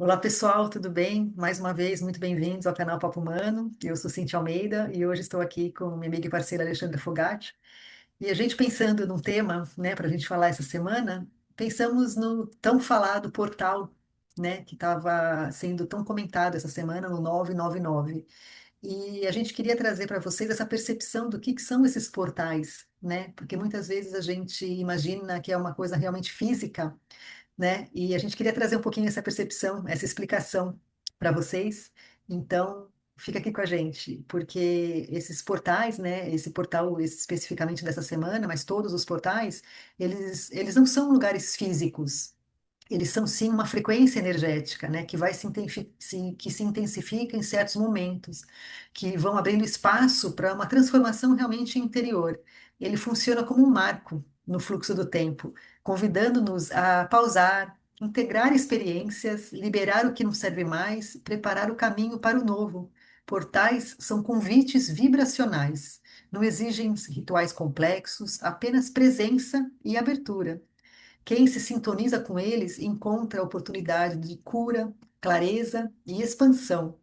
Olá pessoal, tudo bem? Mais uma vez, muito bem-vindos ao canal Papo Humano. Eu sou Cintia Almeida e hoje estou aqui com minha amiga e parceira Alexandra Fogatti. E a gente pensando num tema, né, para a gente falar essa semana, pensamos no tão falado portal, né, que estava sendo tão comentado essa semana no 999. E a gente queria trazer para vocês essa percepção do que são esses portais, né? Porque muitas vezes a gente imagina que é uma coisa realmente física, né? E a gente queria trazer um pouquinho essa percepção, essa explicação para vocês. Então, fica aqui com a gente, porque esses portais, né? Esse portal especificamente dessa semana, mas todos os portais, eles não são lugares físicos. Eles são sim uma frequência energética, né, que vai que se intensifica em certos momentos, que vão abrindo espaço para uma transformação realmente interior. Ele funciona como um marco no fluxo do tempo, convidando-nos a pausar, integrar experiências, liberar o que não serve mais, preparar o caminho para o novo. Portais são convites vibracionais, não exigem rituais complexos, apenas presença e abertura. Quem se sintoniza com eles encontra a oportunidade de cura, clareza e expansão,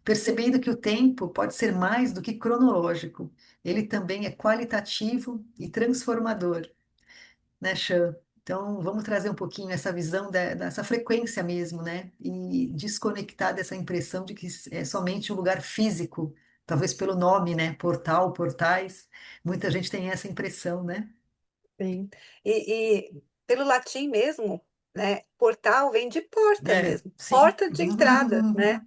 percebendo que o tempo pode ser mais do que cronológico, ele também é qualitativo e transformador, né, Chan? Então, vamos trazer um pouquinho essa visão dessa frequência mesmo, né? E desconectar dessa impressão de que é somente um lugar físico, talvez pelo nome, né? Portal, portais. Muita gente tem essa impressão, né? Sim. E pelo latim mesmo, né, portal vem de porta É, mesmo, sim. porta de entrada, né?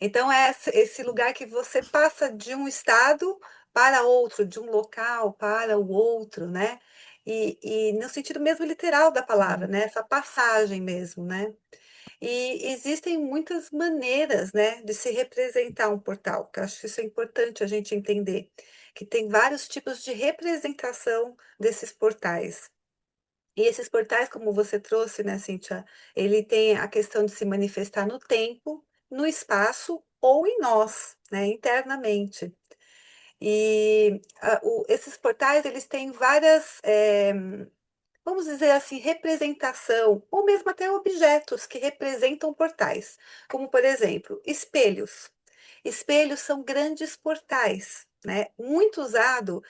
Então é esse lugar que você passa de um estado para outro, de um local para o outro, né? E no sentido mesmo literal da palavra, Uhum. né? Essa passagem mesmo, né? E existem muitas maneiras, né, de se representar um portal, que eu acho que isso é importante a gente entender, que tem vários tipos de representação desses portais. E esses portais, como você trouxe, né, Cíntia, ele tem a questão de se manifestar no tempo, no espaço ou em nós, né, internamente. E esses portais, eles têm várias, vamos dizer assim, representação, ou mesmo até objetos que representam portais, como, por exemplo, espelhos. Espelhos são grandes portais, né? Muito usado,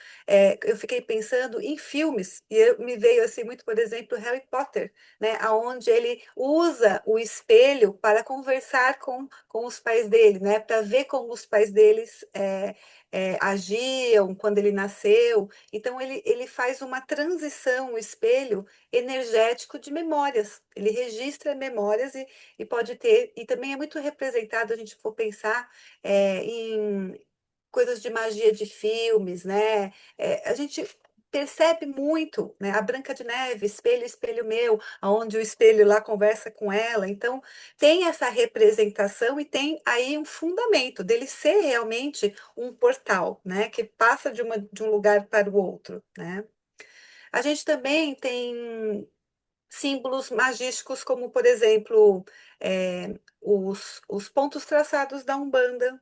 eu fiquei pensando em filmes, e me veio assim muito, por exemplo, Harry Potter, né? Onde ele usa o espelho para conversar com os pais dele, né? Para ver como os pais deles agiam quando ele nasceu. Então, ele faz uma transição, o espelho energético de memórias. Ele registra memórias e pode ter, e também é muito representado, a gente for pensar em coisas de magia de filmes, né? A gente percebe muito, né? A Branca de Neve, espelho, espelho meu, aonde o espelho lá conversa com ela. Então, tem essa representação e tem aí um fundamento dele ser realmente um portal, né? Que passa de um lugar para o outro, né? A gente também tem símbolos magísticos, como, por exemplo, os pontos traçados da Umbanda,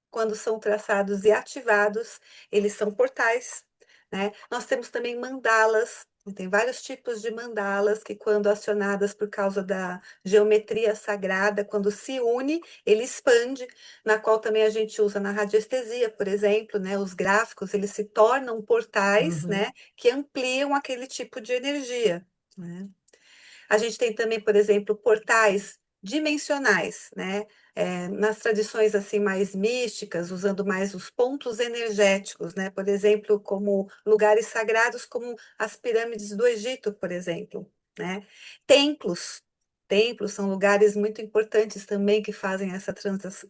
quando são traçados e ativados, eles são portais, né? Nós temos também mandalas, tem vários tipos de mandalas que, quando acionadas por causa da geometria sagrada, quando se une, ele expande, na qual também a gente usa na radiestesia, por exemplo, né? Os gráficos, eles se tornam portais, né? Uhum. Que ampliam aquele tipo de energia, né? A gente tem também, por exemplo, portais dimensionais, né? Nas tradições assim mais místicas, usando mais os pontos energéticos, né? Por exemplo, como lugares sagrados, como as pirâmides do Egito, por exemplo, né? Templos. Templos são lugares muito importantes também que fazem essa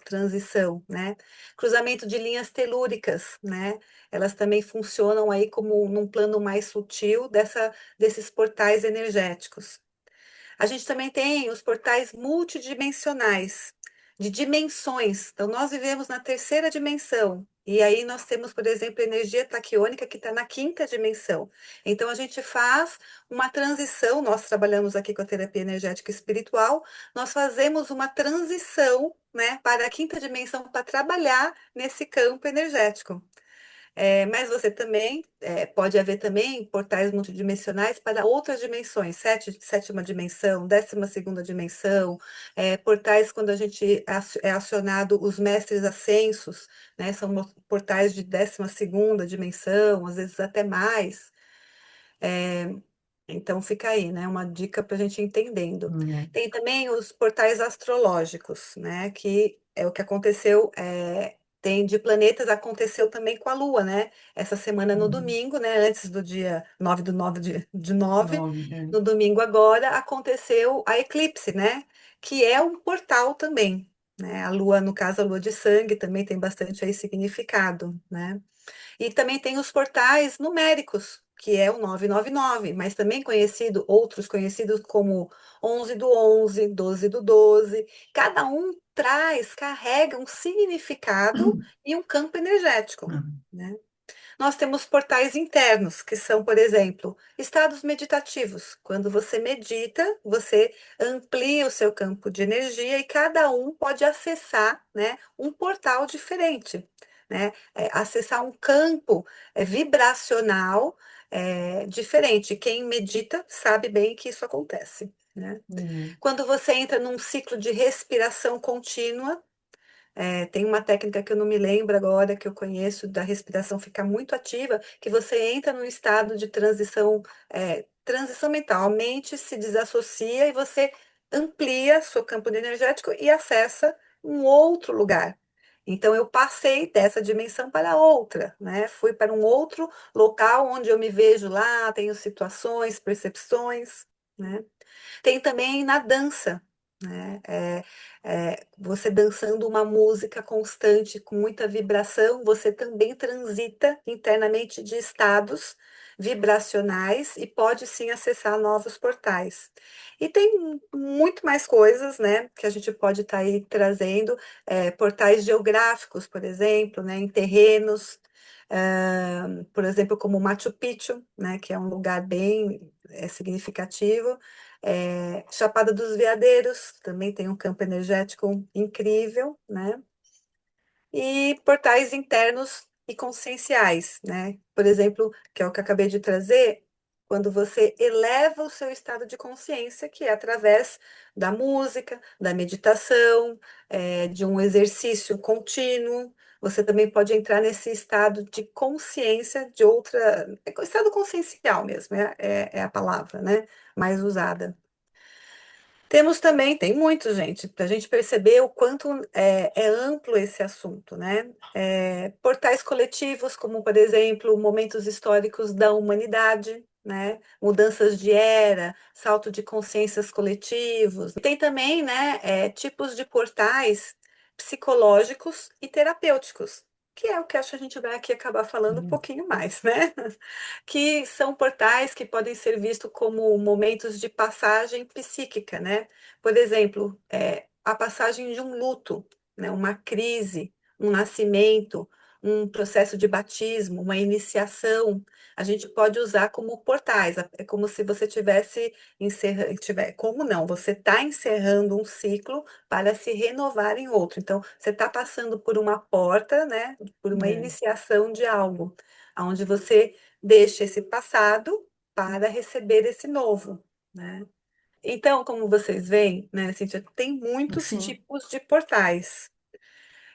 transição, né? Cruzamento de linhas telúricas, né? Elas também funcionam aí como num plano mais sutil desses portais energéticos. A gente também tem os portais multidimensionais, de dimensões. Então, nós vivemos na terceira dimensão. E aí nós temos, por exemplo, a energia taquiônica que está na quinta dimensão. Então, a gente faz uma transição, nós trabalhamos aqui com a terapia energética espiritual, nós fazemos uma transição, né, para a quinta dimensão para trabalhar nesse campo energético. Mas você também pode haver também portais multidimensionais para outras dimensões, sétima dimensão, 12ª dimensão, portais quando a gente é acionado os mestres ascensos, né? São portais de 12ª dimensão, às vezes até mais. É, então fica aí, né? Uma dica para a gente ir entendendo. Né? Tem também os portais astrológicos, né? Que é o que aconteceu, tem de planetas, aconteceu também com a Lua, né? Essa semana no Uhum. domingo, né? Antes do dia 9 do 9 de 9, 9, no domingo agora, aconteceu a eclipse, né? Que é um portal também, né? A Lua, no caso, a Lua de sangue, também tem bastante aí significado, né? E também tem os portais numéricos, que é o 999, mas também conhecido, outros conhecidos como 11 do 11, 12 do 12. Cada um carrega um significado e um campo energético, né? Nós temos portais internos, que são, por exemplo, estados meditativos. Quando você medita, você amplia o seu campo de energia e cada um pode acessar, né, um portal diferente, né? Acessar um campo vibracional diferente. Quem medita sabe bem que isso acontece, né? Uhum. Quando você entra num ciclo de respiração contínua, tem uma técnica que eu não me lembro agora, que eu conheço, da respiração ficar muito ativa, que você entra num estado de transição mental. A mente se desassocia e você amplia seu campo energético e acessa um outro lugar. Então, eu passei dessa dimensão para outra, né? Fui para um outro local onde eu me vejo lá, tenho situações, percepções, né? Tem também na dança, né? Você dançando uma música constante, com muita vibração, você também transita internamente de estados vibracionais e pode sim acessar novos portais. E tem muito mais coisas, né, que a gente pode estar aí trazendo, portais geográficos, por exemplo, né, em terrenos, por exemplo, como Machu Picchu, né, que é um lugar bem significativo. Chapada dos Veadeiros também tem um campo energético incrível, né? E portais internos e conscienciais, né? Por exemplo, que é o que eu acabei de trazer, quando você eleva o seu estado de consciência, que é através da música, da meditação, de um exercício contínuo. Você também pode entrar nesse estado de consciência de outra. Estado consciencial mesmo, é a palavra, né? Mais usada. Temos também, tem muito, gente, para a gente perceber o quanto é amplo esse assunto, né? Portais coletivos, como, por exemplo, momentos históricos da humanidade, né? Mudanças de era, salto de consciências coletivos. Tem também, né, tipos de portais psicológicos e terapêuticos, que é o que acho que a gente vai aqui acabar falando um Uhum. pouquinho mais, né? Que são portais que podem ser vistos como momentos de passagem psíquica, né? Por exemplo, a passagem de um luto, né? Uma crise, um nascimento, um processo de batismo, uma iniciação, a gente pode usar como portais. É como se você tivesse encerrando, como não? Você está encerrando um ciclo para se renovar em outro. Então, você está passando por uma porta, né? Por uma É. iniciação de algo, onde você deixa esse passado para receber esse novo, né? Então, como vocês veem, né, Cíntia, tem muitos Sim. tipos de portais.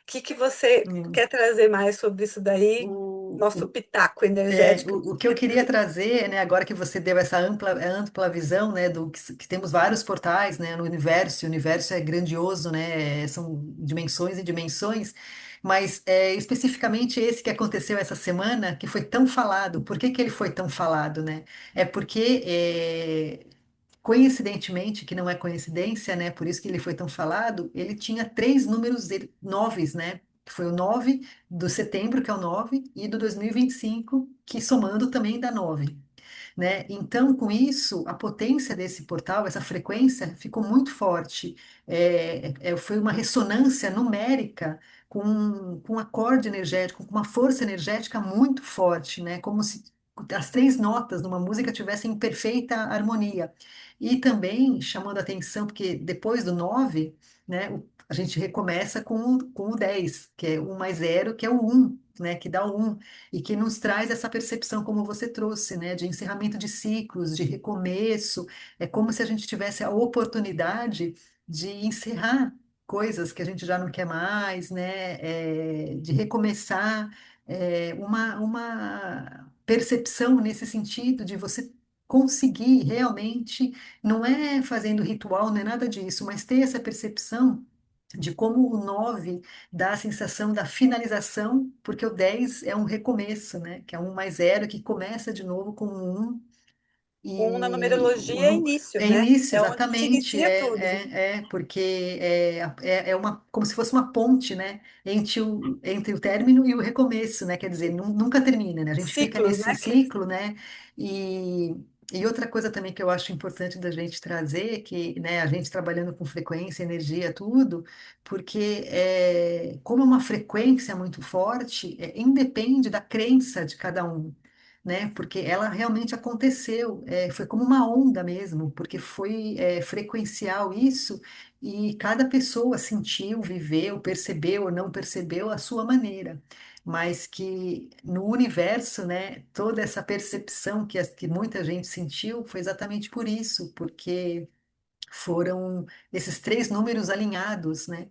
O que que você É. quer trazer mais sobre isso daí? O, Nosso pitaco energético. o que eu queria trazer, né, agora que você deu essa ampla visão, né, que temos vários portais, né, no universo, e o universo é grandioso, né, são dimensões e dimensões, mas especificamente esse que aconteceu essa semana, que foi tão falado. Por que que ele foi tão falado, né? É porque coincidentemente, que não é coincidência, né? Por isso que ele foi tão falado, ele tinha três números noves, né? Que foi o 9 do setembro, que é o 9, e do 2025, que somando também dá 9, né? Então, com isso, a potência desse portal, essa frequência, ficou muito forte. Foi uma ressonância numérica com um acorde energético, com uma força energética muito forte, né? Como se as três notas numa música tivessem em perfeita harmonia. E também chamando a atenção, porque depois do 9 né? A gente recomeça com o 10, que é 1 mais 0, que é o 1, né? Que dá o 1, e que nos traz essa percepção, como você trouxe, né? De encerramento de ciclos, de recomeço. É como se a gente tivesse a oportunidade de encerrar coisas que a gente já não quer mais, né? De recomeçar, uma percepção nesse sentido de você conseguir realmente, não é fazendo ritual, não é nada disso, mas ter essa percepção de como o 9 dá a sensação da finalização, porque o 10 é um recomeço, né? Que é 1 mais 0, que começa de novo com um 1, Um na e numerologia é início, é né? início, É onde se exatamente, inicia tudo. porque é uma, como se fosse uma ponte, né, entre o término e o recomeço, né, quer dizer, nunca termina, né, a gente fica Ciclos, nesse né? ciclo, né, e outra coisa também que eu acho importante da gente trazer, que, né, a gente trabalhando com frequência, energia, tudo, porque como é uma frequência muito forte, independe da crença de cada um, né? Porque ela realmente aconteceu, foi como uma onda mesmo, porque foi frequencial isso, e cada pessoa sentiu, viveu, percebeu ou não percebeu a sua maneira, mas que no universo, né, toda essa percepção que muita gente sentiu foi exatamente por isso, porque foram esses três números alinhados, né?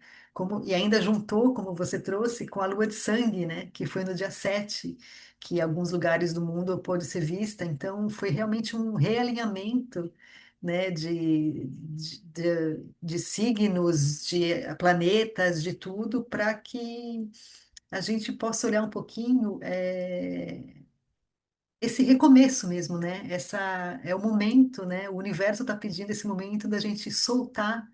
E ainda juntou, como você trouxe, com a lua de sangue, né? Que foi no dia 7, que em alguns lugares do mundo pôde ser vista. Então, foi realmente um realinhamento, né? De signos, de planetas, de tudo, para que a gente possa olhar um pouquinho. Esse recomeço mesmo, né? Essa é o momento, né? O universo está pedindo esse momento da gente soltar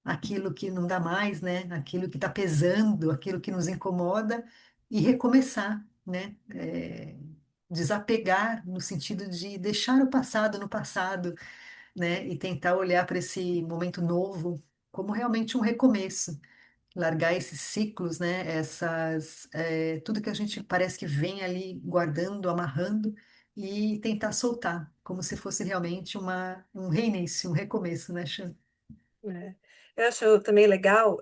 aquilo que não dá mais, né? Aquilo que está pesando, aquilo que nos incomoda e recomeçar, né? Desapegar no sentido de deixar o passado no passado, né? E tentar olhar para esse momento novo como realmente um recomeço, largar esses ciclos, né? Tudo que a gente parece que vem ali guardando, amarrando e tentar soltar, como se fosse realmente um reinício, um recomeço, né, Chan? É. Eu acho também legal,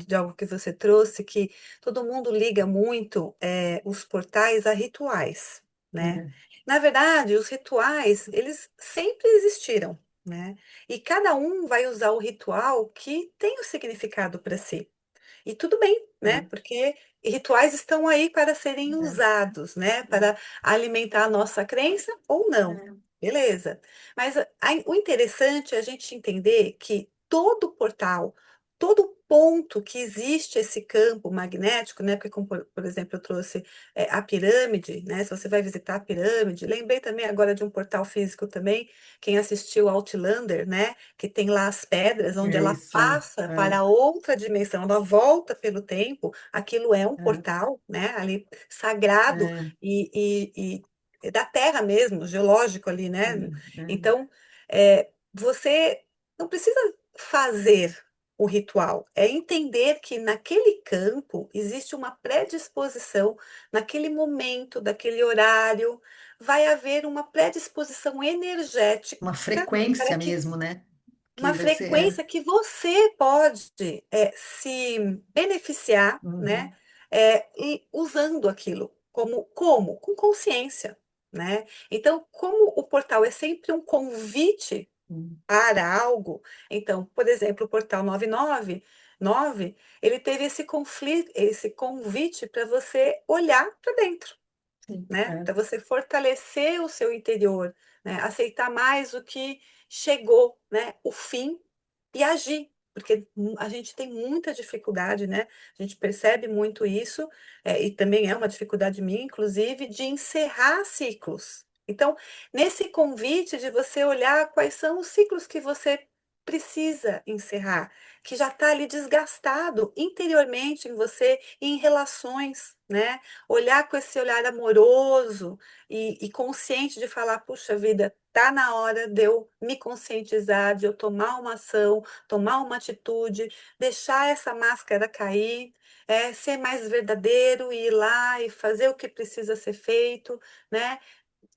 de algo que você trouxe, que todo mundo liga muito os portais a rituais, né? É, Na verdade, os rituais, eles sempre existiram, né? E cada um vai usar o ritual que tem o significado para si. E tudo bem, né? é, Porque rituais estão aí para serem é, usados, né? Para alimentar a nossa crença ou não. é, Beleza. Mas o interessante é a gente entender que todo portal, todo ponto que existe esse campo magnético, né? Porque, como, por exemplo, eu trouxe a pirâmide, né? Se você vai visitar a pirâmide, lembrei também agora de um portal físico também, quem assistiu Outlander, né? Que tem lá as pedras, onde é ela isso, passa para outra dimensão, ela volta pelo tempo, aquilo é um é, portal, né, ali sagrado é, e da Terra mesmo, geológico ali, é, né? é. Então, você não precisa fazer o ritual, é entender que naquele campo existe uma predisposição, naquele momento, daquele horário, vai haver uma predisposição Uma energética para frequência que mesmo, né? Que uma vai ser. frequência que você pode se beneficiar, né? Uhum, E usando aquilo como? Com consciência, né? Então, como o portal é sempre um convite uhum, para algo, então, por exemplo, o portal 999, ele teve esse conflito, esse convite para você olhar para dentro, sim, né? Para você fortalecer o seu interior, né? Aceitar mais o que chegou, né? O fim e agir, porque a gente tem muita dificuldade, né? A gente percebe muito isso, e também é uma dificuldade minha, inclusive, de encerrar ciclos. Então, nesse convite de você olhar quais são os ciclos que você precisa encerrar, que já está ali desgastado interiormente em você e em relações, né? Olhar com esse olhar amoroso e consciente de falar, puxa vida, tá na hora de eu me conscientizar, de eu tomar uma ação, tomar uma atitude, deixar essa máscara cair, ser mais verdadeiro e ir lá e fazer o que precisa ser feito, né?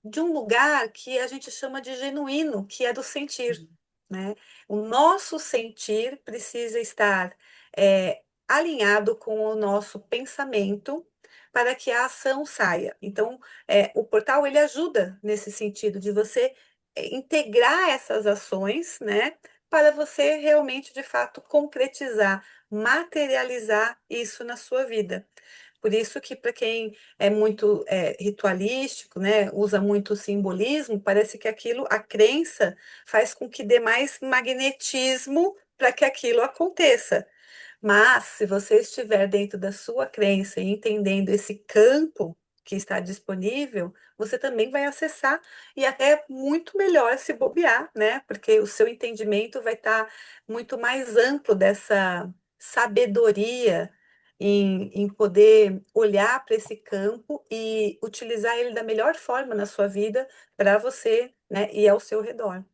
De um lugar que a gente chama de genuíno, que é do sentir. né? O nosso sentir precisa estar alinhado com o nosso pensamento para que a ação saia. Então, o portal ele ajuda nesse sentido de você integrar essas ações, né? Para você realmente, de fato, concretizar, materializar isso na sua vida. Por isso que para quem é muito ritualístico, né, usa muito simbolismo, parece que aquilo, a crença, faz com que dê mais magnetismo para que aquilo aconteça. Mas, se você estiver dentro da sua crença e entendendo esse campo que está disponível, você também vai acessar e até muito melhor se bobear, né? Porque o seu entendimento vai estar muito mais amplo dessa sabedoria em poder olhar para esse campo e utilizar ele da melhor forma na sua vida para você, né? E ao seu redor.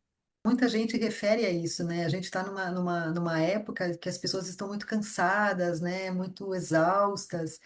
Muita gente refere a isso, né? A gente está numa época que as pessoas estão muito cansadas, né? Muito exaustas.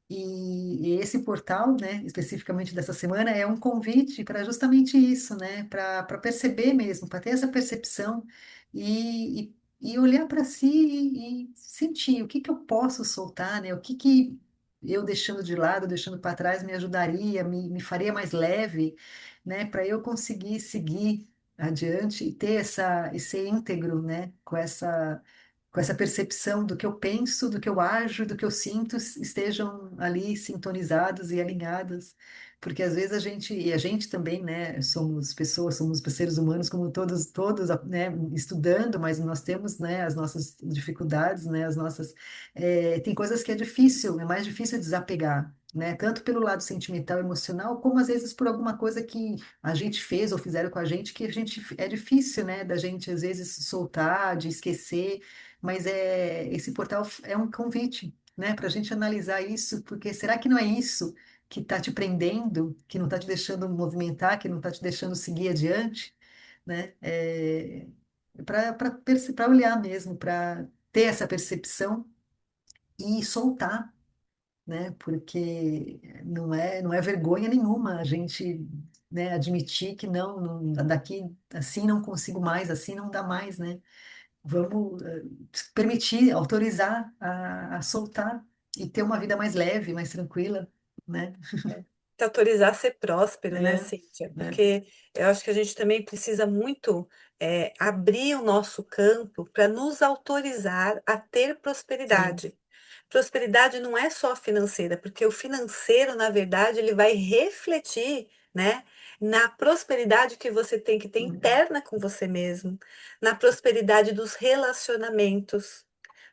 E esse portal, né, especificamente dessa semana, é um convite para justamente isso, né, para perceber mesmo, para ter essa percepção e olhar para si e sentir o que que eu posso soltar, né, o que que eu deixando de lado, deixando para trás me ajudaria, me faria mais leve, né, para eu conseguir seguir adiante e ter esse íntegro, né, com essa percepção do que eu penso, do que eu ajo, do que eu sinto, estejam ali sintonizados e alinhados, porque às vezes e a gente também, né, somos pessoas, somos seres humanos como todos, né, estudando, mas nós temos, né, as nossas dificuldades, né, tem coisas que é mais difícil desapegar. Né, tanto pelo lado sentimental, emocional, como às vezes por alguma coisa que a gente fez ou fizeram com a gente que é difícil, né, da gente às vezes soltar, de esquecer, mas esse portal é um convite, né, para a gente analisar isso, porque será que não é isso que está te prendendo, que não está te deixando movimentar, que não está te deixando seguir adiante, né? Para olhar mesmo, para ter essa percepção e soltar, né? Porque não é vergonha nenhuma a gente, né, admitir que daqui assim não consigo mais, assim não dá mais, né? Vamos permitir, autorizar a soltar e ter uma vida mais leve, mais tranquila, né? Se autorizar a ser próspero, né, É, Cíntia? é, Porque eu acho que a gente também precisa muito abrir o nosso campo para nos autorizar a ter sim, prosperidade. Prosperidade não é só financeira, porque o financeiro, na verdade, ele vai refletir, né, na prosperidade que você tem que ter interna com você mesmo, na prosperidade dos relacionamentos,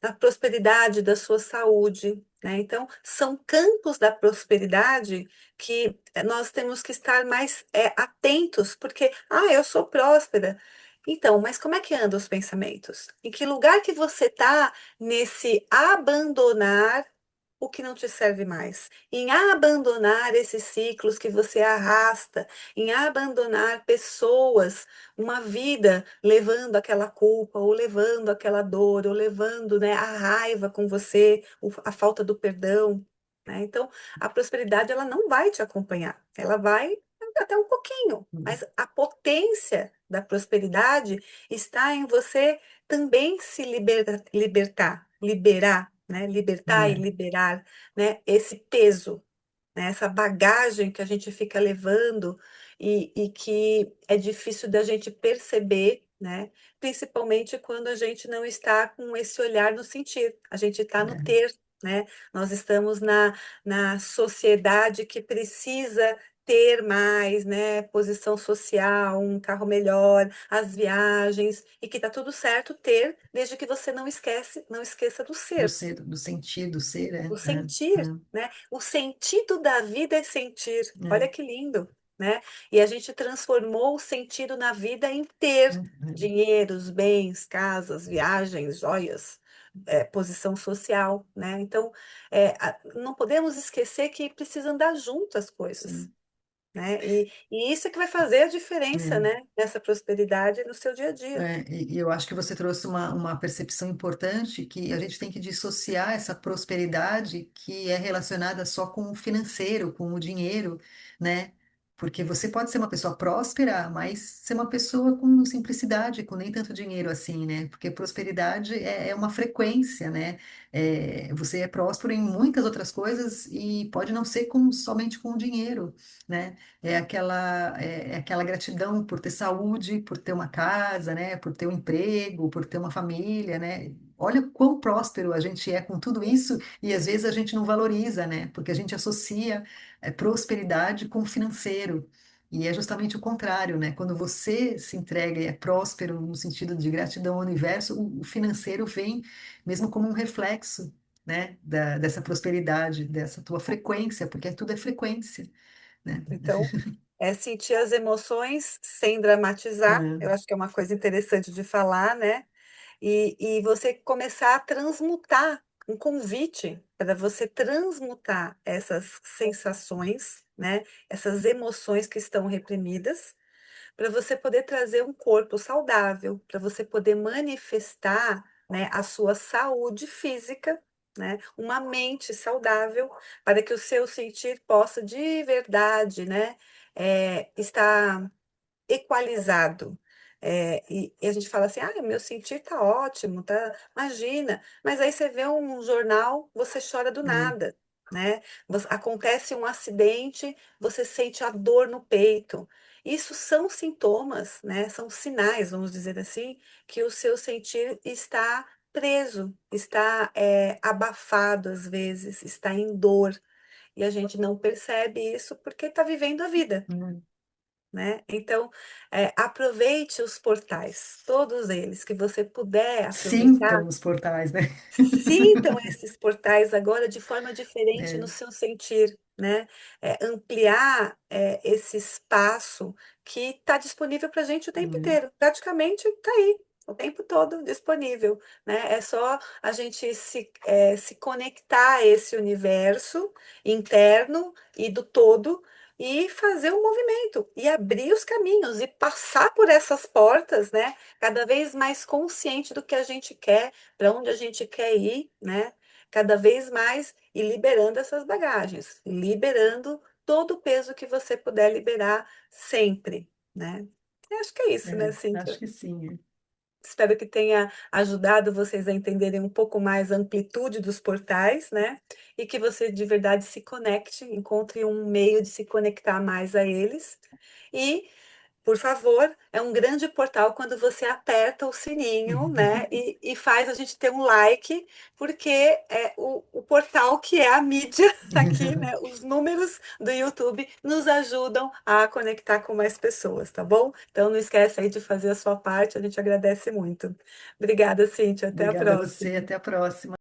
na prosperidade da sua saúde, né? Então, são campos da prosperidade que nós temos que estar mais atentos, porque, eu sou próspera. Então, mas como é que andam os pensamentos? Em que lugar que você está nesse abandonar o que não te serve mais? Em abandonar esses ciclos que você arrasta, em abandonar pessoas, uma vida levando aquela culpa, ou levando aquela dor, ou levando, né, a raiva com você, a falta do perdão, né? Então, a prosperidade ela não vai te acompanhar, ela vai até um pouquinho, mas a potência da prosperidade está em você também se liberar, né? Libertar e é, liberar, né? Esse peso, né? Essa bagagem que a gente fica levando e que é difícil da gente perceber, né? Principalmente quando a gente não está com esse olhar no sentir, a gente está no é, ter, né? Nós estamos na sociedade que precisa ter mais, né? Posição social, um carro melhor, as viagens, e que tá tudo certo ter, desde que você não esqueça do do ser. ser, do sentir, do ser, O sentir, né? O sentido da vida é sentir. Olha que lindo, né? E a gente transformou o sentido na vida em ter dinheiros, bens, casas, viagens, joias, posição social, né? Então, não podemos esquecer que precisa andar junto as coisas, sim, né? E isso é que vai fazer a diferença, é. né? Nessa prosperidade no seu dia a dia. E eu acho que você trouxe uma percepção importante que a gente tem que dissociar essa prosperidade que é relacionada só com o financeiro, com o dinheiro, né? Porque você pode ser uma pessoa próspera, mas ser uma pessoa com simplicidade, com nem tanto dinheiro assim, né? Porque prosperidade é uma frequência, né? Você é próspero em muitas outras coisas e pode não ser somente com o dinheiro, né? É aquela gratidão por ter saúde, por ter uma casa, né? Por ter um emprego, por ter uma família, né? Olha quão próspero a gente é com tudo isso e às vezes a gente não valoriza, né? Porque a gente associa prosperidade com financeiro. E é justamente o contrário, né? Quando você se entrega e é próspero no sentido de gratidão ao universo, o financeiro vem mesmo como um reflexo, né? Dessa prosperidade, dessa tua frequência, porque tudo é frequência, né? Então, é sentir as emoções sem dramatizar, É. eu acho que é uma coisa interessante de falar, né? E você começar a transmutar, um convite para você transmutar essas sensações, né? Essas emoções que estão reprimidas, para você poder trazer um corpo saudável, para você poder manifestar, né, a sua saúde física, né, uma mente saudável, para que o seu sentir possa de verdade, né, estar equalizado. E a gente fala assim, ah, meu sentir tá ótimo, tá? Imagina. Mas aí você vê um jornal, você chora do É. nada, né? Acontece um acidente, você sente a dor no peito. Isso são sintomas, né? São sinais, vamos dizer assim, que o seu sentir está preso, está abafado às vezes, está em dor. E a gente não percebe isso porque está vivendo a vida, Hum. né? Então, aproveite os portais, todos eles que você puder aproveitar. Sintam os portais, né? Sintam esses portais agora de forma diferente no É, seu sentir, né? Ampliar esse espaço que está disponível para a gente o tempo é, inteiro. Praticamente está aí, o tempo todo disponível, né? É só a gente se conectar a esse universo interno e do todo e fazer um movimento e abrir os caminhos e passar por essas portas, né? Cada vez mais consciente do que a gente quer, para onde a gente quer ir, né? Cada vez mais e liberando essas bagagens, liberando todo o peso que você puder liberar sempre, né? Eu acho que é isso, né, acho Cíntia? que sim. Espero que tenha ajudado vocês a entenderem um pouco mais a amplitude dos portais, né? E que você de verdade se conecte, encontre um meio de se conectar mais a eles. E por favor, é um grande portal quando você aperta o sininho, né? E faz a gente ter um like, porque é o portal que é a mídia aqui, né? Os números do YouTube nos ajudam a conectar com mais pessoas, tá bom? Então não esquece aí de fazer a sua parte, a gente agradece muito. Obrigada, Cíntia. Até a Obrigada a você, próxima. até a próxima.